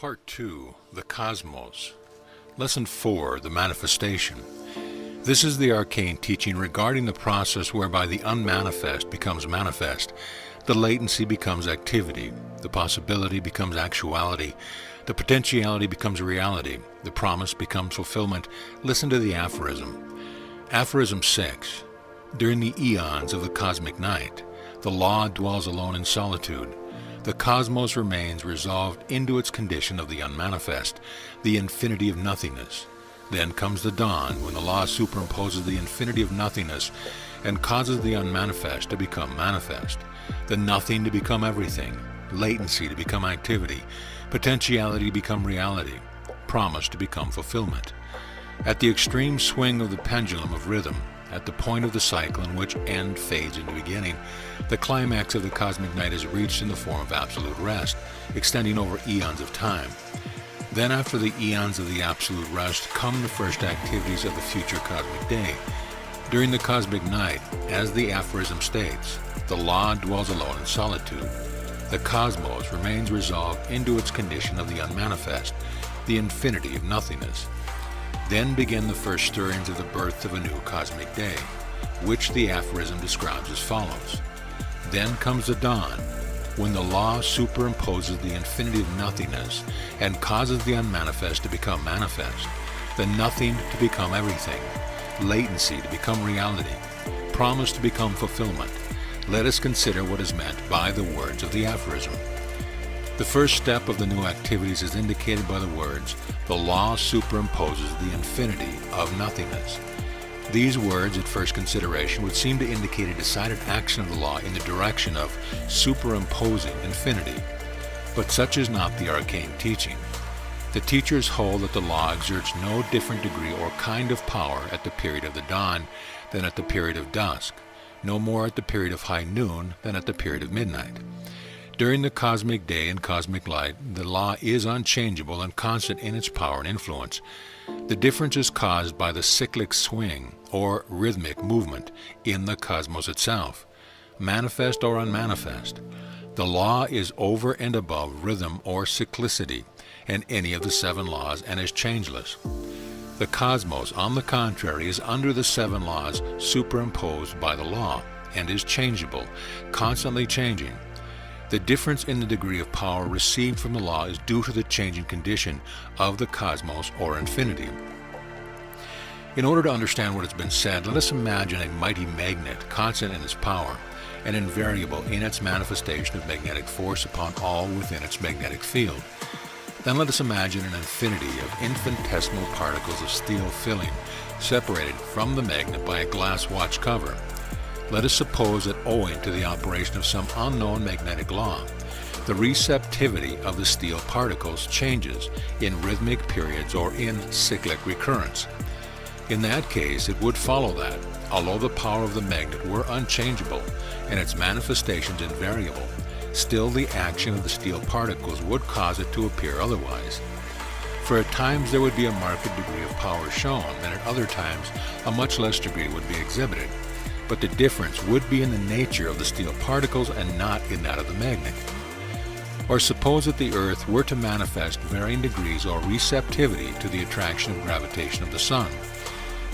Part 2, The Cosmos. Lesson 4, The Manifestation. This is the arcane teaching regarding the process whereby the unmanifest becomes manifest, the latency becomes activity, the possibility becomes actuality, the potentiality becomes reality, the promise becomes fulfillment. Listen to the aphorism. Aphorism 6. During the eons of the cosmic night, the law dwells alone in solitude. The cosmos remains resolved into its condition of the unmanifest, the infinity of nothingness. Then comes the dawn, when the law superimposes the infinity of nothingness and causes the unmanifest to become manifest, the nothing to become everything, latency to become activity, potentiality to become reality, promise to become fulfillment. At the extreme swing of the pendulum of rhythm, at the point of the cycle in which end fades into beginning, the climax of the cosmic night is reached in the form of absolute rest, extending over eons of time. Then after the eons of the absolute rest come the first activities of the future cosmic day. During the cosmic night, as the aphorism states, the law dwells alone in solitude. The cosmos remains resolved into its condition of the unmanifest, the infinity of nothingness. Then begin the first stirrings of the birth of a new cosmic day, which the aphorism describes as follows. Then comes the dawn, when the law superimposes the infinity of nothingness and causes the unmanifest to become manifest, the nothing to become everything, latency to become reality, promise to become fulfillment. Let us consider what is meant by the words of the aphorism. The first step of the new activities is indicated by the words, the law superimposes the infinity of nothingness. These words, at first consideration, would seem to indicate a decided action of the law in the direction of superimposing infinity. But such is not the arcane teaching. The teachers hold that the law exerts no different degree or kind of power at the period of the dawn than at the period of dusk, no more at the period of high noon than at the period of midnight. During the cosmic day and cosmic light, the law is unchangeable and constant in its power and influence. The difference is caused by the cyclic swing, or rhythmic movement, in the cosmos itself, manifest or unmanifest. The law is over and above rhythm or cyclicity and any of the seven laws and is changeless. The cosmos, on the contrary, is under the seven laws superimposed by the law and is changeable, constantly changing. The difference in the degree of power received from the law is due to the changing condition of the cosmos or infinity. In order to understand what has been said, let us imagine a mighty magnet, constant in its power and invariable in its manifestation of magnetic force upon all within its magnetic field. Then let us imagine an infinity of infinitesimal particles of steel filling, separated from the magnet by a glass watch cover. Let us suppose that owing to the operation of some unknown magnetic law, the receptivity of the steel particles changes in rhythmic periods or in cyclic recurrence. In that case, it would follow that, although the power of the magnet were unchangeable and its manifestations invariable, still the action of the steel particles would cause it to appear otherwise. For at times there would be a marked degree of power shown, and at other times a much less degree would be exhibited. But the difference would be in the nature of the steel particles and not in that of the magnet. Or suppose that the Earth were to manifest varying degrees or receptivity to the attraction of gravitation of the Sun.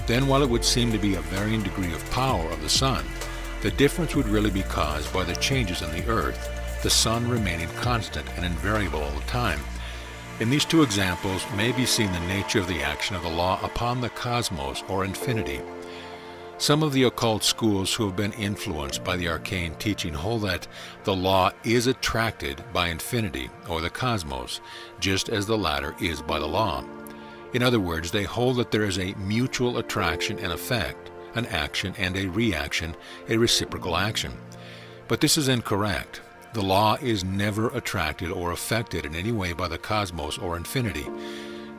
Then while it would seem to be a varying degree of power of the Sun, the difference would really be caused by the changes in the Earth, the Sun remaining constant and invariable all the time. In these two examples may be seen the nature of the action of the law upon the cosmos or infinity. Some of the occult schools who have been influenced by the arcane teaching hold that the law is attracted by infinity or the cosmos, just as the latter is by the law. In other words, they hold that there is a mutual attraction and effect, an action and a reaction, a reciprocal action. But this is incorrect. The law is never attracted or affected in any way by the cosmos or infinity.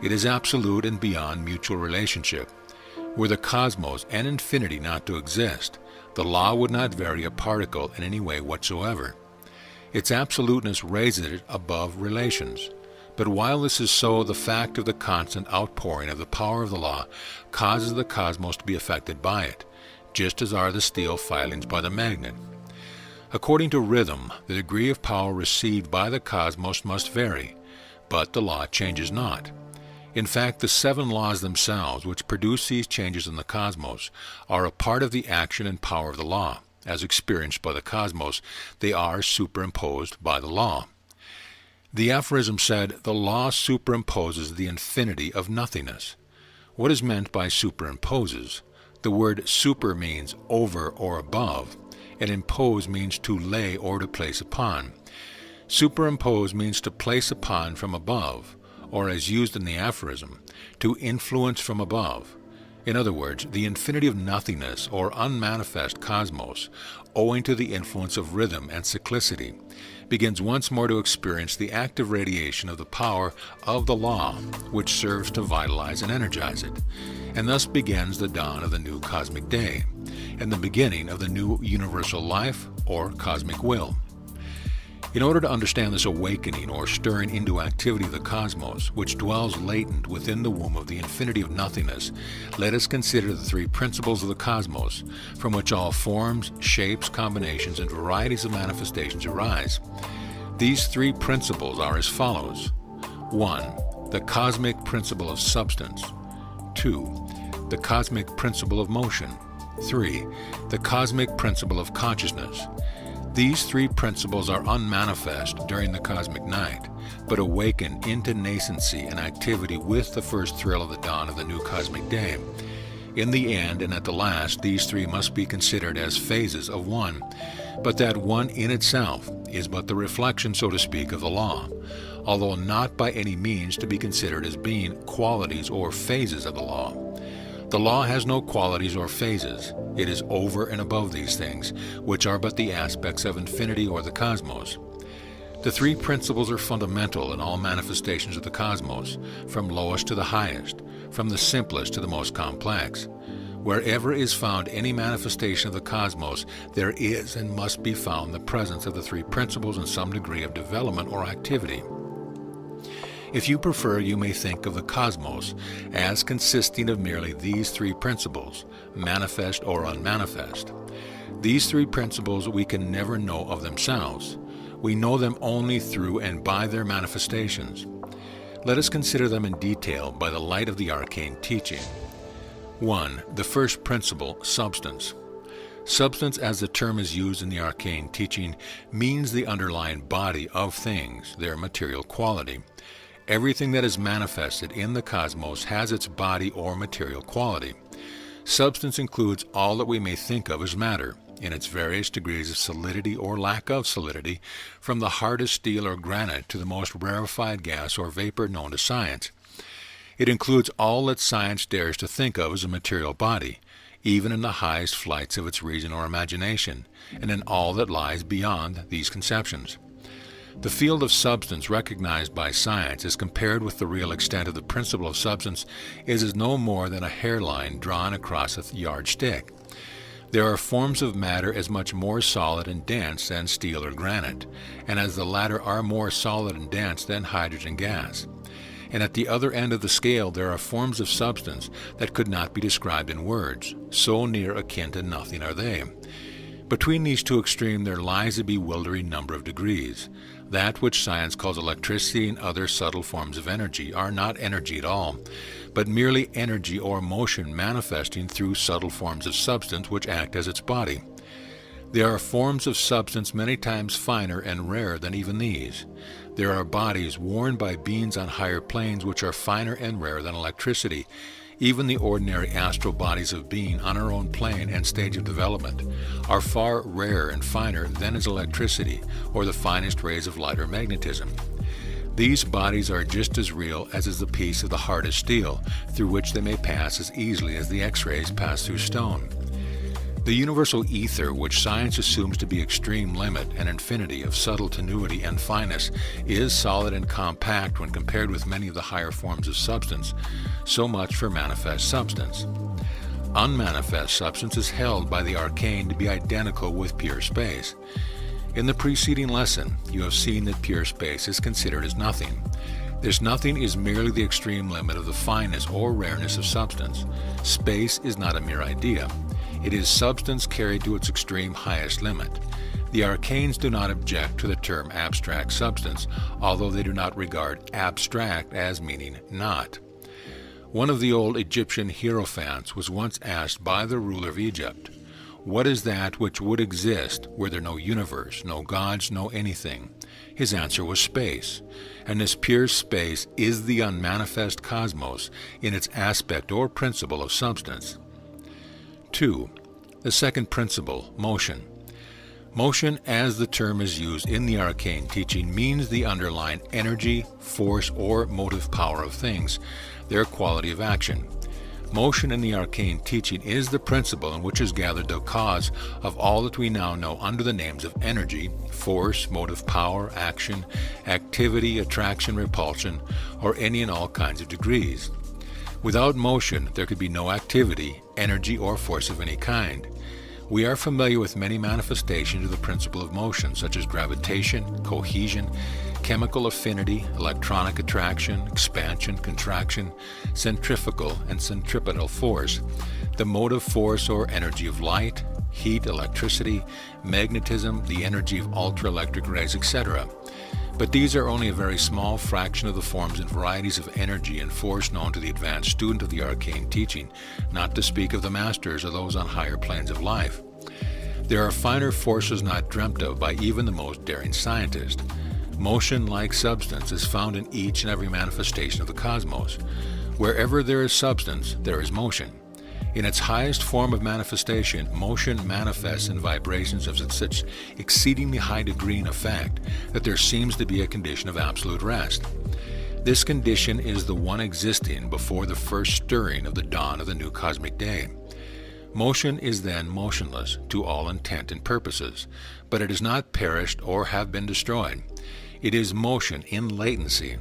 It is absolute and beyond mutual relationship. Were the cosmos and infinity not to exist, the law would not vary a particle in any way whatsoever. Its absoluteness raises it above relations. But while this is so, the fact of the constant outpouring of the power of the law causes the cosmos to be affected by it, just as are the steel filings by the magnet. According to rhythm, the degree of power received by the cosmos must vary. but the law changes not. In fact, the 7 laws themselves, which produce these changes in the cosmos, are a part of the action and power of the law. As experienced by the cosmos, they are superimposed by the law. The aphorism said, "The law superimposes the infinity of nothingness." What is meant by superimposes? The word super means over or above, and impose means to lay or to place upon. Superimpose means to place upon from above, or as used in the aphorism, to influence from above. In other words, the infinity of nothingness or unmanifest cosmos, owing to the influence of rhythm and cyclicity, begins once more to experience the active radiation of the power of the law, which serves to vitalize and energize it, and thus begins the dawn of the new cosmic day, and the beginning of the new universal life or cosmic will. In order to understand this awakening or stirring into activity of the cosmos, which dwells latent within the womb of the infinity of nothingness, let us consider the 3 principles of the cosmos, from which all forms, shapes, combinations, and varieties of manifestations arise. These 3 principles are as follows. 1. The cosmic principle of substance. 2. The cosmic principle of motion. 3. The cosmic principle of consciousness. These 3 principles are unmanifest during the cosmic night, but awaken into nascency and activity with the first thrill of the dawn of the new cosmic day. In the end and at the last, these 3 must be considered as phases of one, but that one in itself is but the reflection, so to speak, of the law, although not by any means to be considered as being qualities or phases of the law. The law has no qualities or phases. It is over and above these things, which are but the aspects of infinity or the cosmos. The 3 principles are fundamental in all manifestations of the cosmos, from lowest to the highest, from the simplest to the most complex. Wherever is found any manifestation of the cosmos, there is and must be found the presence of the 3 principles in some degree of development or activity. If you prefer, you may think of the cosmos as consisting of merely these 3 principles, manifest or unmanifest. These 3 principles we can never know of themselves. We know them only through and by their manifestations. Let us consider them in detail by the light of the arcane teaching. 1. The first principle, substance. Substance, as the term is used in the arcane teaching, means the underlying body of things, their material quality. Everything that is manifested in the cosmos has its body or material quality. Substance includes all that we may think of as matter, in its various degrees of solidity or lack of solidity, from the hardest steel or granite to the most rarefied gas or vapor known to science. It includes all that science dares to think of as a material body, even in the highest flights of its reason or imagination, and in all that lies beyond these conceptions. The field of substance recognized by science as compared with the real extent of the principle of substance is as no more than a hairline drawn across a yardstick. There are forms of matter as much more solid and dense than steel or granite, and as the latter are more solid and dense than hydrogen gas. And at the other end of the scale there are forms of substance that could not be described in words, so near akin to nothing are they. Between these 2 extremes there lies a bewildering number of degrees. That which science calls electricity and other subtle forms of energy are not energy at all, but merely energy or motion manifesting through subtle forms of substance which act as its body. There are forms of substance many times finer and rarer than even these. There are bodies worn by beings on higher planes which are finer and rarer than electricity. Even the ordinary astral bodies of being on our own plane and stage of development are far rarer and finer than is electricity or the finest rays of light or magnetism. These bodies are just as real as is the piece of the hardest steel, through which they may pass as easily as the X-rays pass through stone. The universal ether, which science assumes to be extreme limit and infinity of subtle tenuity and fineness, is solid and compact when compared with many of the higher forms of substance. So much for manifest substance. Unmanifest substance is held by the arcane to be identical with pure space. In the preceding lesson, you have seen that pure space is considered as nothing. This nothing is merely the extreme limit of the fineness or rareness of substance. Space is not a mere idea. It is substance carried to its extreme highest limit. The arcanes do not object to the term abstract substance, although they do not regard abstract as meaning not. One of the old Egyptian hierophants was once asked by the ruler of Egypt, "What is that which would exist were there no universe, no gods, no anything?" His answer was space, and this pure space is the unmanifest cosmos in its aspect or principle of substance. 2. The second principle, motion. Motion, as the term is used in the arcane teaching, means the underlying energy, force, or motive power of things, their quality of action. Motion in the arcane teaching is the principle in which is gathered the cause of all that we now know under the names of energy, force, motive power, action, activity, attraction, repulsion, or any and all kinds of degrees. Without motion, there could be no activity, energy, or force of any kind. We are familiar with many manifestations of the principle of motion, such as gravitation, cohesion, chemical affinity, electronic attraction, expansion, contraction, centrifugal and centripetal force, the motive force or energy of light, heat, electricity, magnetism, the energy of ultra-electric rays, etc. But these are only a very small fraction of the forms and varieties of energy and force known to the advanced student of the arcane teaching, not to speak of the masters or those on higher planes of life. There are finer forces not dreamt of by even the most daring scientist. Motion, like substance, is found in each and every manifestation of the cosmos. Wherever there is substance, there is motion. In its highest form of manifestation, motion manifests in vibrations of such exceedingly high degree and effect that there seems to be a condition of absolute rest. This condition is the one existing before the first stirring of the dawn of the new cosmic day. Motion is then motionless to all intent and purposes, but it has not perished or have been destroyed. It is motion in latency.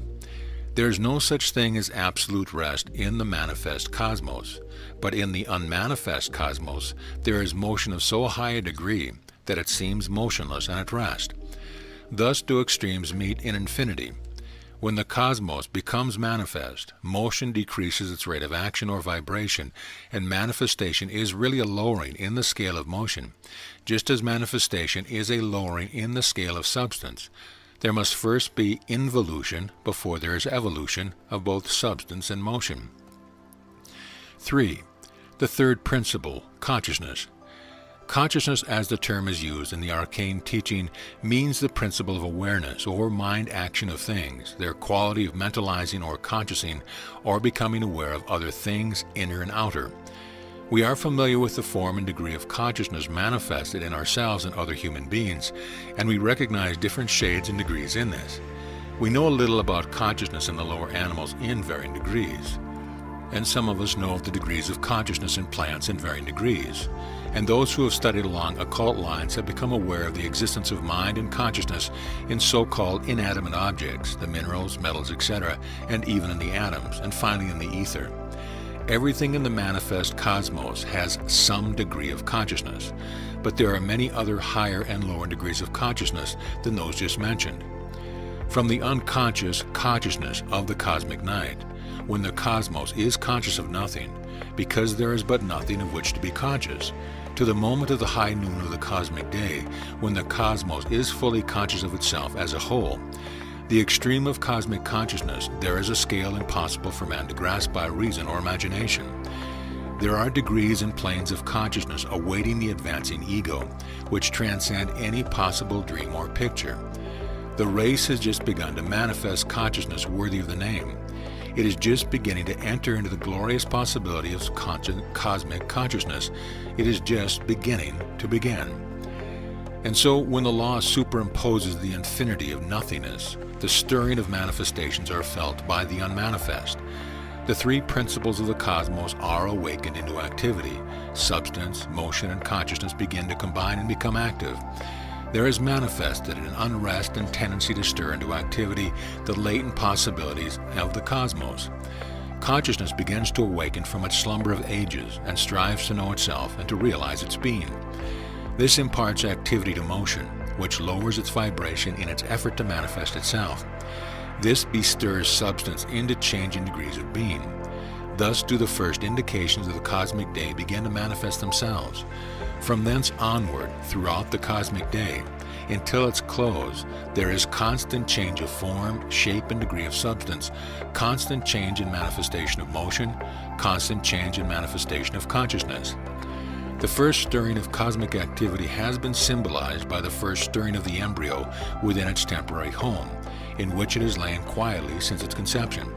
There is no such thing as absolute rest in the manifest cosmos, but in the unmanifest cosmos there is motion of so high a degree that it seems motionless and at rest. Thus do extremes meet in infinity. When the cosmos becomes manifest, motion decreases its rate of action or vibration, and manifestation is really a lowering in the scale of motion, just as manifestation is a lowering in the scale of substance. There must first be involution before there is evolution of both substance and motion. 3. The third principle, consciousness. Consciousness, as the term is used in the arcane teaching, means the principle of awareness or mind action of things, their quality of mentalizing or consciousing or becoming aware of other things, inner and outer. We are familiar with the form and degree of consciousness manifested in ourselves and other human beings, and we recognize different shades and degrees in this. We know a little about consciousness in the lower animals in varying degrees, and some of us know of the degrees of consciousness in plants in varying degrees, and those who have studied along occult lines have become aware of the existence of mind and consciousness in so-called inanimate objects, the minerals, metals, etc., and even in the atoms, and finally in the ether. Everything in the manifest cosmos has some degree of consciousness, but there are many other higher and lower degrees of consciousness than those just mentioned. From the unconscious consciousness of the cosmic night, when the cosmos is conscious of nothing, because there is but nothing of which to be conscious, to the moment of the high noon of the cosmic day, when the cosmos is fully conscious of itself as a whole, the extreme of cosmic consciousness, there is a scale impossible for man to grasp by reason or imagination. There are degrees and planes of consciousness awaiting the advancing ego, which transcend any possible dream or picture. The race has just begun to manifest consciousness worthy of the name. It is just beginning to enter into the glorious possibility of cosmic consciousness. It is just beginning to begin. And so when the law superimposes the infinity of nothingness, the stirring of manifestations are felt by the unmanifest. The three principles of the cosmos are awakened into activity. Substance, motion, and consciousness begin to combine and become active. There is manifested an unrest and tendency to stir into activity the latent possibilities of the cosmos. Consciousness begins to awaken from its slumber of ages and strives to know itself and to realize its being. This imparts activity to motion, which lowers its vibration in its effort to manifest itself. This bestirs substance into changing degrees of being. Thus do the first indications of the cosmic day begin to manifest themselves. From thence onward, throughout the cosmic day, until its close, there is constant change of form, shape, and degree of substance, constant change in manifestation of motion, constant change in manifestation of consciousness. The first stirring of cosmic activity has been symbolized by the first stirring of the embryo within its temporary home, in which it has lain quietly since its conception.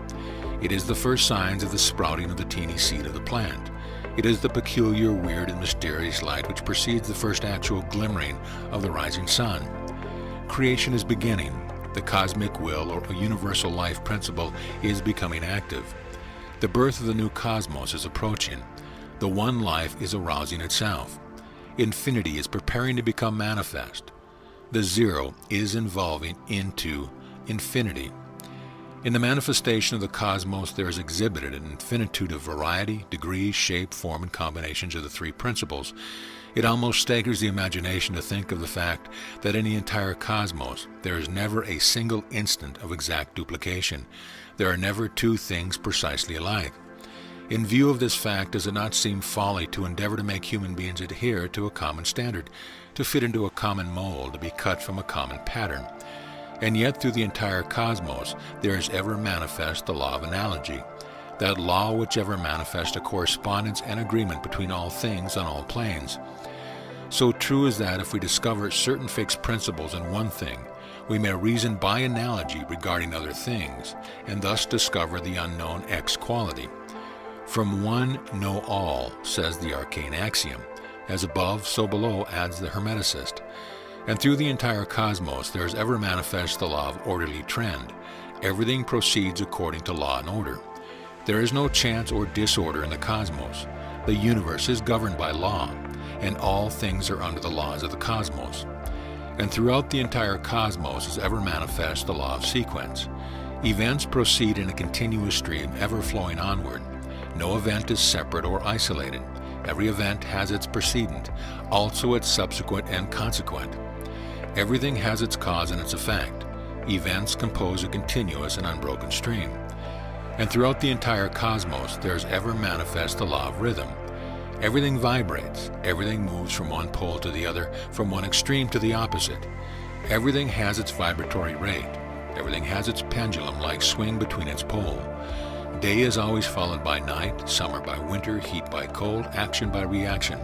It is the first signs of the sprouting of the teeny seed of the plant. It is the peculiar, weird, and mysterious light which precedes the first actual glimmering of the rising sun. Creation is beginning. The cosmic will, or a universal life principle, is becoming active. The birth of the new cosmos is approaching. The one life is arousing itself. Infinity is preparing to become manifest. The zero is evolving into infinity. In the manifestation of the cosmos, there is exhibited an infinitude of variety, degree, shape, form, and combinations of the three principles. It almost staggers the imagination to think of the fact that in the entire cosmos, there is never a single instant of exact duplication. There are never two things precisely alike. In view of this fact, does it not seem folly to endeavor to make human beings adhere to a common standard, to fit into a common mold, to be cut from a common pattern? And yet through the entire cosmos, there is ever manifest the law of analogy, that law which ever manifests a correspondence and agreement between all things on all planes. So true is that if we discover certain fixed principles in one thing, we may reason by analogy regarding other things, and thus discover the unknown X quality. From one know all, says the arcane axiom. As above, so below, adds the Hermeticist. And through the entire cosmos there is ever manifest the law of orderly trend. Everything proceeds according to law and order. There is no chance or disorder in the cosmos. The universe is governed by law, and all things are under the laws of the cosmos. And throughout the entire cosmos is ever manifest the law of sequence. Events proceed in a continuous stream, ever flowing onward. No event is separate or isolated. Every event has its precedent, also its subsequent and consequent. Everything has its cause and its effect. Events compose a continuous and unbroken stream. And throughout the entire cosmos there is ever manifest the law of rhythm. Everything vibrates. Everything moves from one pole to the other, from one extreme to the opposite. Everything has its vibratory rate. Everything has its pendulum-like swing between its pole. Day is always followed by night, summer by winter, heat by cold, action by reaction.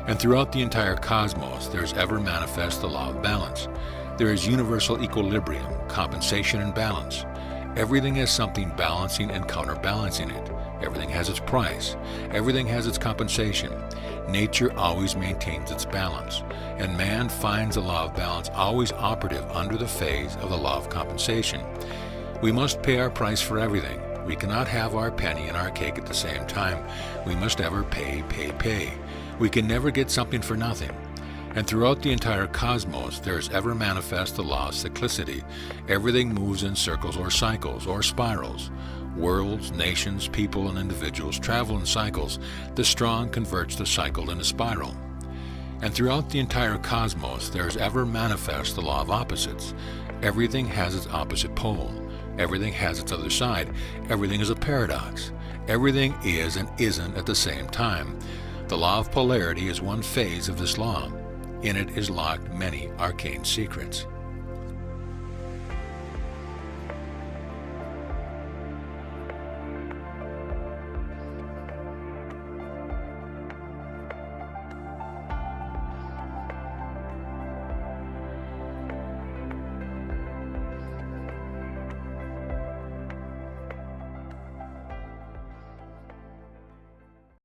And throughout the entire cosmos there is ever manifest the law of balance. There is universal equilibrium, compensation, and balance. Everything has something balancing and counterbalancing it. Everything has its price. Everything has its compensation. Nature always maintains its balance, and man finds the law of balance always operative under the phase of the law of compensation. We must pay our price for everything. We cannot have our penny and our cake at the same time. We must ever pay, pay, pay. We can never get something for nothing. And throughout the entire cosmos there is ever manifest the law of cyclicity. Everything moves in circles or cycles or spirals. Worlds, nations, people, and individuals travel in cycles. The strong converts the cycle into spiral. And throughout the entire cosmos there is ever manifest the law of opposites. Everything has its opposite pole. Everything has its other side. Everything is a paradox. Everything is and isn't at the same time. The law of polarity is one phase of this law. In it is locked many arcane secrets.